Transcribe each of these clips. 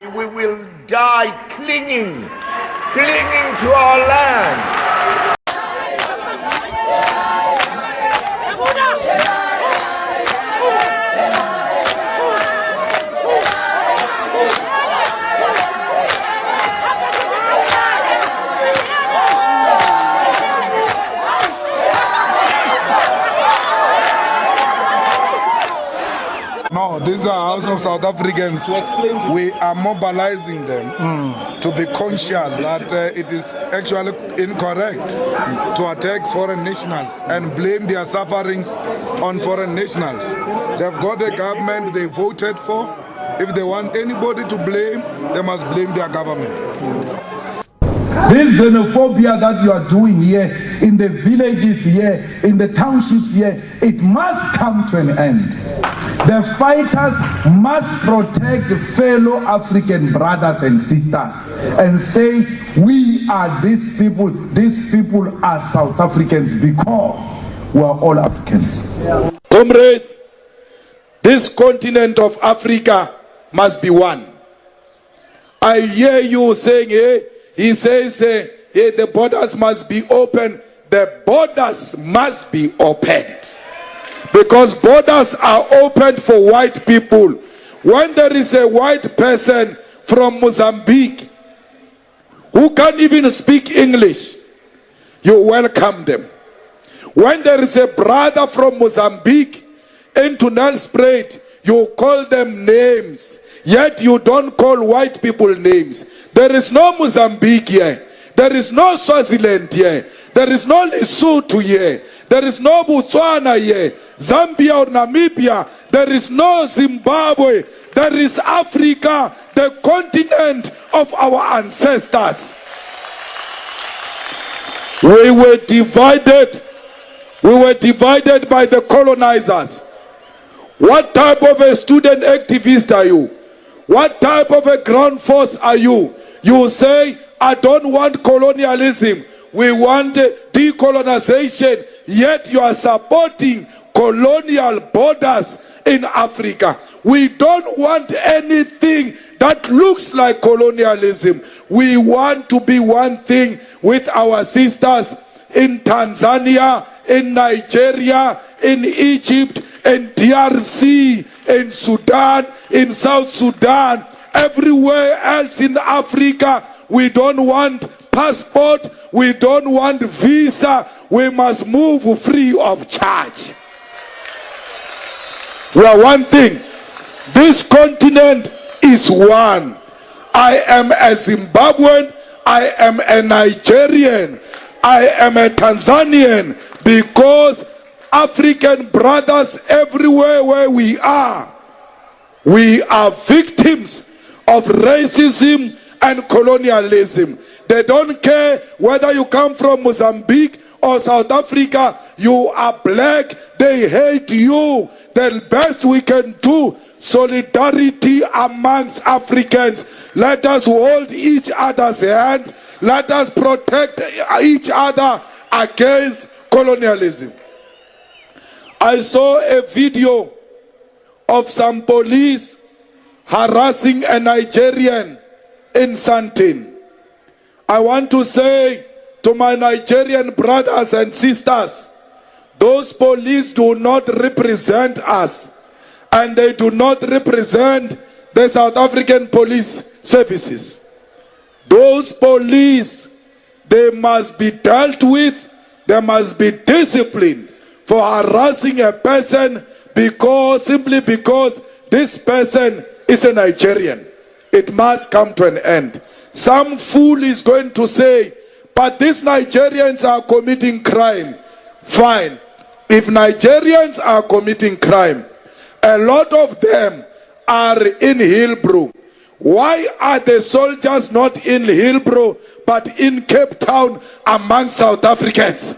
We will die clinging to our land. No, these are House of South Africans. We are mobilizing them to be conscious that it is actually incorrect to attack foreign nationals and blame their sufferings on foreign nationals. They've got a government they voted for. If they want anybody to blame, they must blame their government. This xenophobia that you are doing here, in the villages here, in the townships here, it must come to an end. The fighters must protect fellow African brothers and sisters and say, we are these people are South Africans because we are all Africans. Comrades, this continent of Africa must be one. I hear you saying, he says, the borders must be open. The borders must be opened. Because borders are opened for white people. When there is a white person from Mozambique who can't even speak English, you welcome them. When there is a brother from Mozambique into Nelspruit, you call them names. Yet you don't call white people names. There is no Mozambique here. There is no Swaziland here. There is no Lesotho here. There is no Botswana here. Zambia or Namibia. There is no Zimbabwe. There is Africa, the continent of our ancestors. We were divided. We were divided by the colonizers. What type of a student activist are you? What type of a ground force are you? You say, I don't want colonialism. We want decolonization. Yet you are supporting colonial borders in Africa. We don't want anything that looks like colonialism. We want to be one thing with our sisters in Tanzania, in Nigeria, in Egypt, in DRC, in Sudan, in South Sudan, everywhere else in Africa. We don't want passport, we don't want visa, we must move free of charge. We are one thing. This continent is one. I am a Zimbabwean, I am a Nigerian, I am a Tanzanian, because African brothers everywhere where we are victims of racism and colonialism. They don't care whether you come from Mozambique or South Africa. You are black, they hate you. The best we can do, solidarity amongst Africans. Let us hold each other's hand. Let us protect each other against colonialism. I saw a video of some police harassing a Nigerian in Sandton. I want to say to my Nigerian brothers and sisters, those police do not represent us, and they do not represent the South African police services. Those police, they must be dealt with, they must be disciplined for harassing a person simply because this person is a Nigerian. It must come to an end. Some fool is going to say, but these Nigerians are committing crime. Fine. If Nigerians are committing crime, a lot of them are in Hillbrow. Why are the soldiers not in Hillbrow but in Cape Town among South Africans?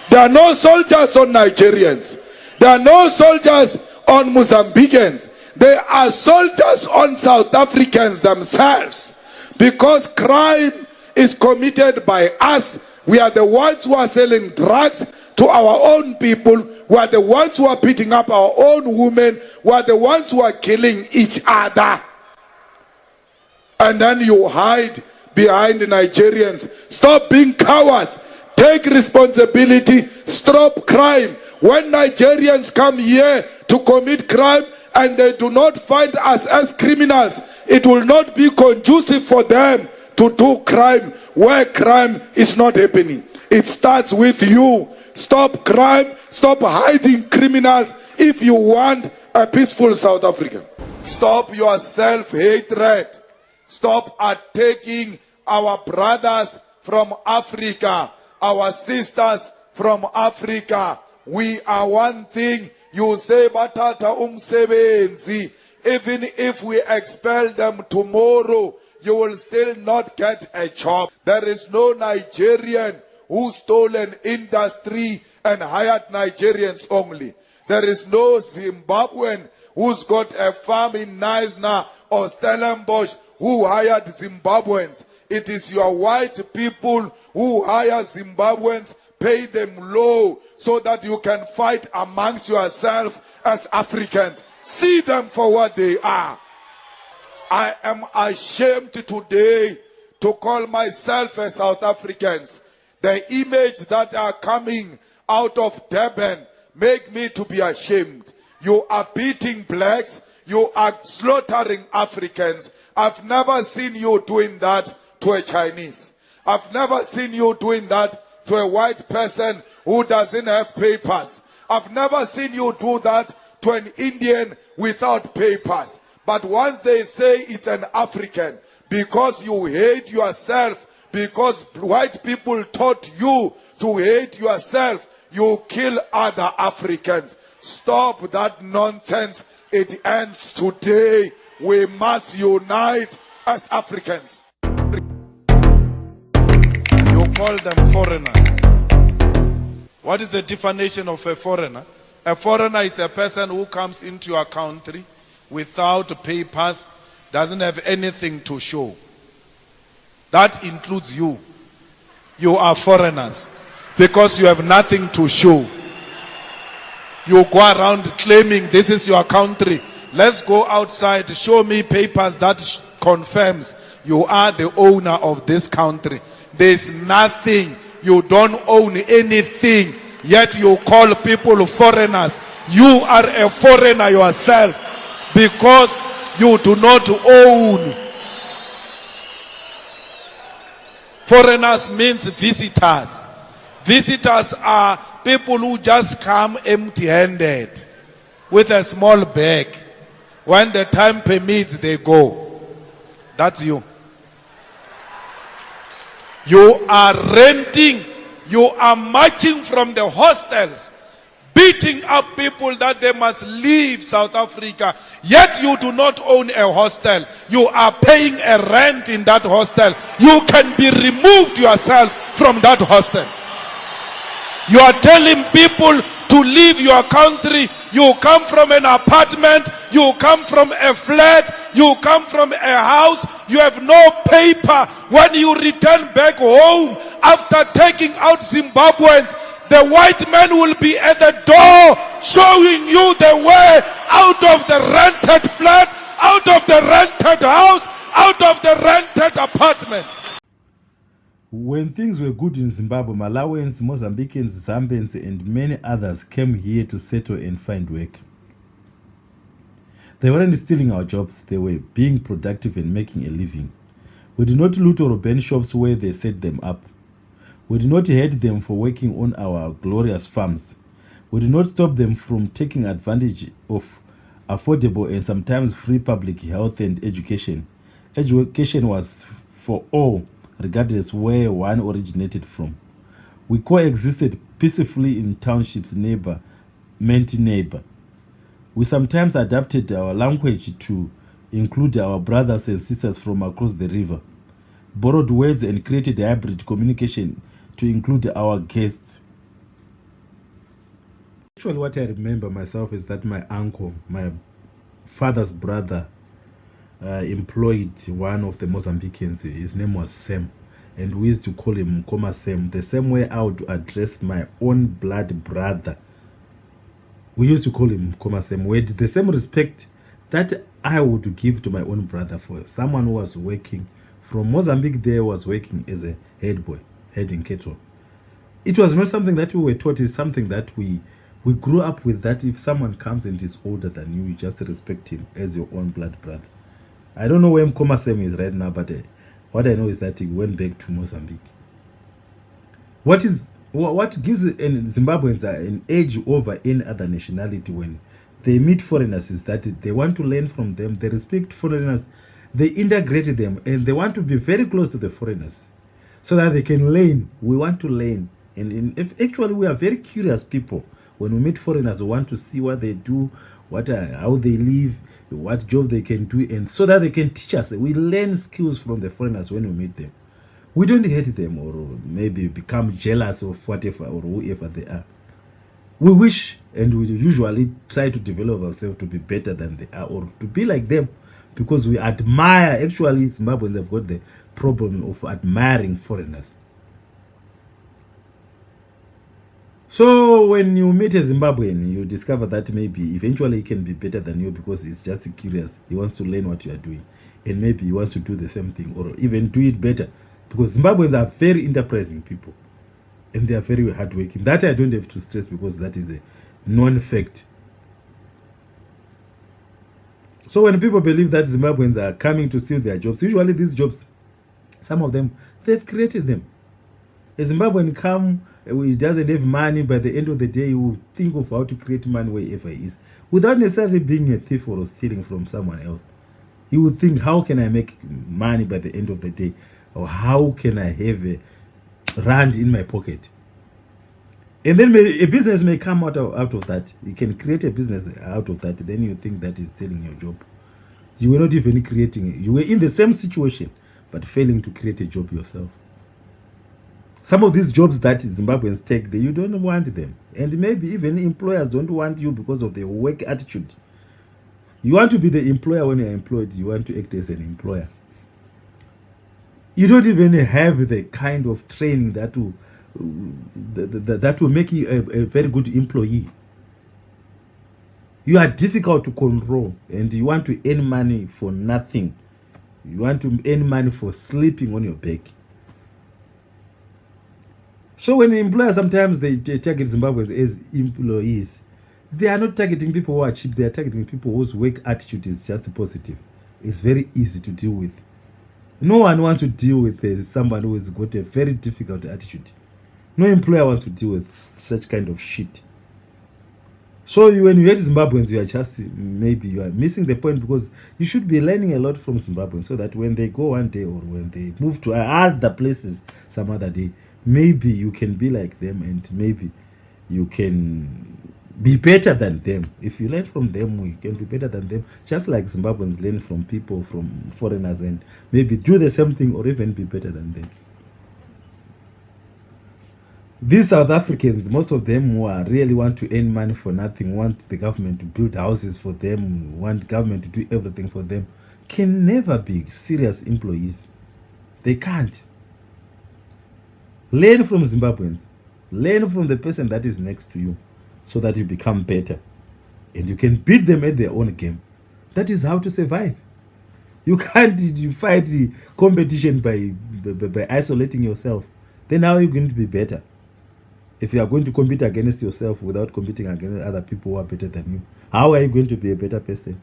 There are no soldiers on Nigerians. There are no soldiers on Mozambicans. There are soldiers on South Africans themselves. Because crime is committed by us. We are the ones who are selling drugs to our own people. We are the ones who are beating up our own women. We are the ones who are killing each other. and then you hide behind Nigerians. Stop being cowards. Take responsibility. Stop crime. When Nigerians come here to commit crime and they do not find us as criminals, it will not be conducive for them to do crime where crime is not happening. It starts with you. Stop crime. Stop hiding criminals if you want a peaceful South Africa. Stop your self-hatred. Stop attacking our brothers from Africa, our sisters from Africa. We are one thing. You say batata umsebenzi. Even if we expel them tomorrow, you will still not get a job. There is no Nigerian who stole an industry and hired Nigerians only. There is no Zimbabwean who's got a farm in Knysna or Stellenbosch who hired Zimbabweans. It is your white people who hire Zimbabweans, pay them low so that you can fight amongst yourselves as Africans. See them for what they are. I am ashamed today to call myself a South Africans. The image that are coming out of Durban make me to be ashamed. You are beating blacks. You are slaughtering Africans. I've never seen you doing that to a Chinese. I've never seen you doing that to a white person who doesn't have papers. I've never seen you do that to an Indian without papers. But once they say it's an African, because you hate yourself, because white people taught you to hate yourself, you kill other Africans. Stop that nonsense. It ends today. We must unite as Africans. You call them foreigners. What is the definition of a foreigner? A foreigner is a person who comes into your country without papers, doesn't have anything to show. That includes you. You are foreigners because you have nothing to show. You go around claiming this is your country. Let's go outside. Show me papers that confirms you are the owner of this country. There's nothing. You don't own anything. Yet you call people foreigners. You are a foreigner yourself because you do not own. Foreigners means visitors. Visitors are people who just come empty-handed with a small bag. When the time permits, they go. That's you. You are renting. You are marching from the hostels, beating up people that they must leave South Africa. Yet you do not own a hostel. You are paying a rent in that hostel. You can be removed yourself from that hostel. You are telling people to leave your country. You come from an apartment. You come from a flat. You come from a house. You have no paper. When you return back home after taking out Zimbabweans, the white man will be at the door showing you the way out of the rented flat, out of the rented house, out of the rented apartment. When things were good in Zimbabwe, Malawians, Mozambicans, Zambians, and many others came here to settle and find work. They weren't stealing our jobs, they were being productive and making a living. We did not loot or burn shops where they set them up. We did not hate them for working on our glorious farms. We did not stop them from taking advantage of affordable and sometimes free public health and education. Education was for all, regardless where one originated from. We coexisted peacefully in townships, neighbor meant neighbor. We sometimes adapted our language to include our brothers and sisters from across the river, borrowed words and created hybrid communication to include our guests. Actually, what I remember myself is that my uncle, my father's brother, employed one of the Mozambicans. His name was Sam, and we used to call him Nkoma Sam, the same way I would address my own blood brother. We used to call him Nkoma Sam. We had the same respect that I would give to my own brother for someone who was working from Mozambique. There was working as a head boy, heading cattle. It was not something that we were taught. It's something that we grew up with, that if someone comes and is older than you, you just respect him as your own blood brother. I don't know where Mkoma Sam is right now, but what I know is that he went back to Mozambique. What gives Zimbabweans an edge over any other nationality when they meet foreigners is that they want to learn from them, they respect foreigners, they integrate them, and they want to be very close to the foreigners so that they can learn. We want to learn. And if actually we are very curious people. When we meet foreigners, we want to see what they do, how they live, what job they can do, and so that they can teach us. We learn skills from the foreigners when we meet them. We don't hate them or maybe become jealous of whatever or whoever they are. We wish and we usually try to develop ourselves to be better than they are or to be like them because we admire. Actually, Zimbabweans have got the problem of admiring foreigners. So when you meet a Zimbabwean, you discover that maybe eventually he can be better than you because he's just curious. He wants to learn what you are doing. And maybe he wants to do the same thing or even do it better. Because Zimbabweans are very enterprising people. And they are very hardworking. That I don't have to stress because that is a known fact. So when people believe that Zimbabweans are coming to steal their jobs, usually these jobs, some of them, they've created them. A Zimbabwean he doesn't have money. By the end of the day, he will think of how to create money wherever he is, without necessarily being a thief or stealing from someone else. He will think, how can I make money by the end of the day? Or how can I have a rand in my pocket? And then a business may come out of that. You can create a business out of that. Then you think that is stealing your job. You were not even creating it. You were in the same situation, but failing to create a job yourself. Some of these jobs that Zimbabweans take, you don't want them. And maybe even employers don't want you because of their work attitude. You want to be the employer when you're employed. You want to act as an employer. You don't even have the kind of training that will make you a very good employee. You are difficult to control and you want to earn money for nothing. You want to earn money for sleeping on your back. So when employers sometimes they target Zimbabweans as employees, they are not targeting people who are cheap. They are targeting people whose work attitude is just positive. It's very easy to deal with. No one wants to deal with someone who has got a very difficult attitude. No employer wants to deal with such kind of shit. So when you hate Zimbabweans, you are just, maybe you are missing the point because you should be learning a lot from Zimbabweans so that when they go one day or when they move to other places some other day, maybe you can be like them and maybe you can be better than them. If you learn from them, you can be better than them. Just like Zimbabweans learn from people, from foreigners, and maybe do the same thing or even be better than them. These South Africans, most of them who really want to earn money for nothing, want the government to build houses for them, want government to do everything for them, can never be serious employees. They can't. Learn from Zimbabweans. Learn from the person that is next to you so that you become better. And you can beat them at their own game. That is how to survive. You can't fight competition by isolating yourself. Then how are you going to be better? If you are going to compete against yourself without competing against other people who are better than you, how are you going to be a better person?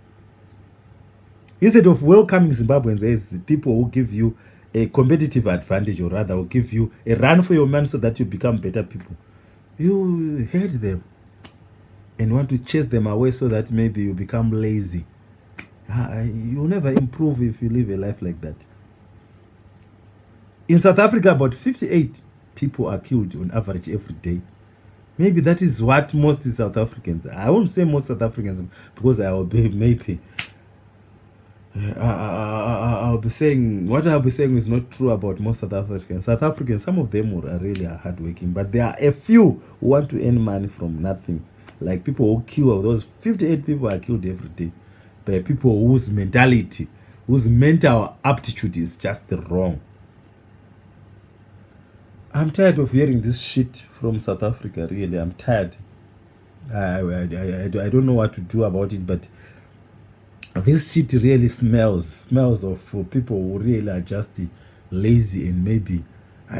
Instead of welcoming Zimbabweans as people who give you a competitive advantage, or rather will give you a run for your money so that you become better people, you hate them and want to chase them away so that maybe you become lazy. You'll never improve if you live a life like that. In South Africa, about 58 people are killed on average every day. Maybe that is what most South Africans, I won't say most South Africans because I will be maybe I'll be saying what I'll be saying is not true about most South Africans. South Africans, some of them are really hardworking, but there are a few who want to earn money from nothing. Like people who kill, those 58 people are killed every day by people whose mentality, whose mental aptitude is just wrong. I'm tired of hearing this shit from South Africa, really. I'm tired. I don't know what to do about it, but this shit really smells of people who really are just lazy, and maybe I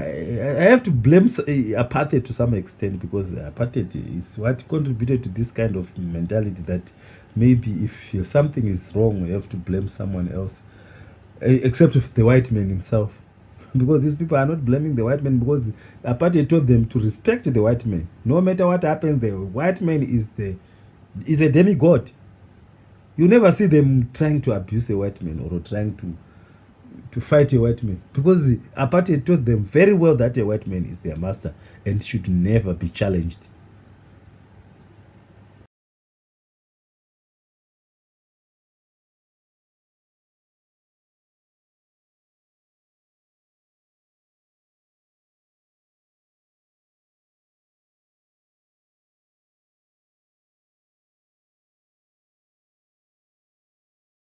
have to blame apartheid to some extent, because apartheid is what contributed to this kind of mentality that maybe if something is wrong, we have to blame someone else, except if the white man himself. Because these people are not blaming the white man, because apartheid taught them to respect the white man. No matter what happens, the white man is a demigod. You never see them trying to abuse a white man or trying to fight a white man, because the apartheid taught them very well that a white man is their master and should never be challenged.